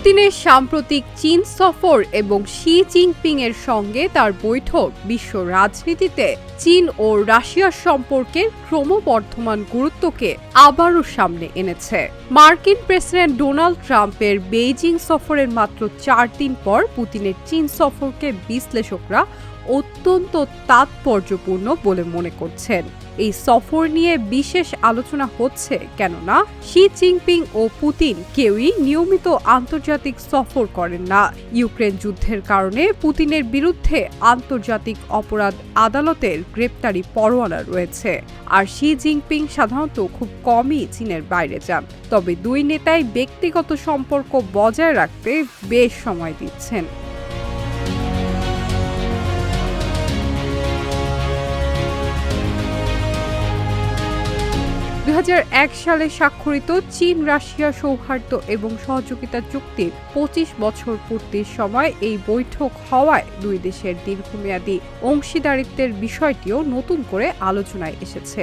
পুতিনের সাম্প্রতিক চীন সফর এবং শি জিনপিং এর সঙ্গে তার বৈঠক বিশ্ব রাজনীতিতে চীন ও রাশিয়ার সম্পর্কের ক্রমবর্ধমান গুরুত্বকে আবারও সামনে এনেছে। মার্কিন প্রেসিডেন্ট ডোনাল্ড ট্রাম্পের বেইজিং সফরের মাত্র 4 দিন পর পুতিনের চীন সফরকে বিশ্লেষকরা অত্যন্ত তাৎপর্যপূর্ণ বলে মনে করছেন। এই সফর নিয়ে বিশেষ আলোচনা হচ্ছে, কেননা শি জিনপিং ও পুতিন কেউই নিয়মিত আন্তর্জাতিক সফর করেন না। ইউক্রেন যুদ্ধের কারণে পুতিনের বিরুদ্ধে আন্তর্জাতিক অপরাধ আদালতের গ্রেপ্তারি পরোয়ানা রয়েছে, আর শি জিনপিং সাধারণত খুব কমই চীনের বাইরে যান। তবে দুই নেতাই ব্যক্তিগত সম্পর্ক বজায় রাখতে বেশ সময় দিচ্ছেন। 2001 সালে স্বাক্ষরিত চীন রাশিয়া সৌহার্দ্য এবং সহযোগিতা চুক্তির 25 বছর পূর্তির সময় এই বৈঠক হওয়ায় দুই দেশের দীর্ঘমেয়াদী অংশীদারিত্বের বিষয়টিও নতুন করে আলোচনায় এসেছে।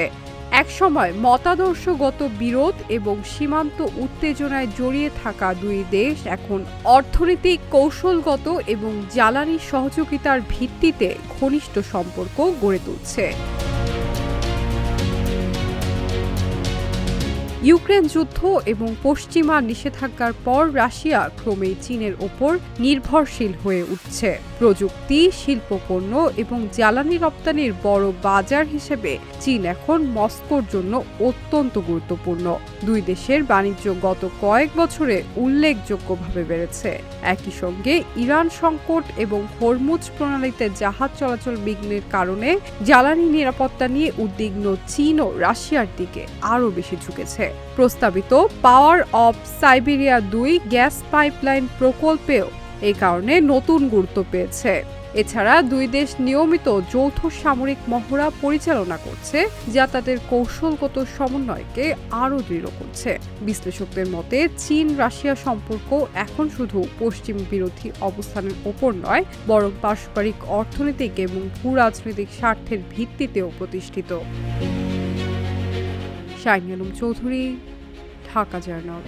একসময় মতাদর্শগত বিরোধ এবং সীমান্ত উত্তেজনায় জড়িয়ে থাকা দুই দেশ এখন অর্থনৈতিক, কৌশলগত এবং জ্বালানি সহযোগিতার ভিত্তিতে ঘনিষ্ঠ সম্পর্ক গড়ে তুলছে। ইউক্রেন যুদ্ধ এবং পশ্চিমা নিষেধাজ্ঞার পর রাশিয়া ক্রমেই চীনের ওপর নির্ভরশীল হয়ে উঠছে। প্রযুক্তি, শিল্পপণ্য এবং জ্বালানি রপ্তানির বড় বাজার হিসেবে চীন এখন মস্কোর জন্য অত্যন্ত গুরুত্বপূর্ণ। দুই দেশের বাণিজ্য গত কয়েক বছরে উল্লেখযোগ্যভাবে বেড়েছে। একই সঙ্গে ইরান সংকট এবং হরমুজ প্রণালীতে জাহাজ চলাচল বিঘ্নের কারণে জ্বালানি নিরাপত্তা নিয়ে উদ্বিগ্ন চীনও রাশিয়ার দিকে আরও বেশি ঝুঁকেছে। প্রস্তাবিত Power of Siberia 2 gas pipeline প্রকল্পেও এই কারণে নতুন গুরুত্ব পেয়েছে। এছাড়া দুই দেশ নিয়মিত যৌথ সামরিক মহড়া পরিচালনা করছে, যা তাদের কৌশলগত সমন্বয়কে আরও দৃঢ় করছে। বিশ্লেষকদের মতে চীন রাশিয়া সম্পর্ক এখন শুধু পশ্চিম বিরোধী অবস্থানের ওপর নয়, বরং পারস্পরিক অর্থনৈতিক এবং ভূ-রাজনৈতিক স্বার্থের ভিত্তিতেও প্রতিষ্ঠিত। Shiny Alam Chowdhury, Dhaka journal.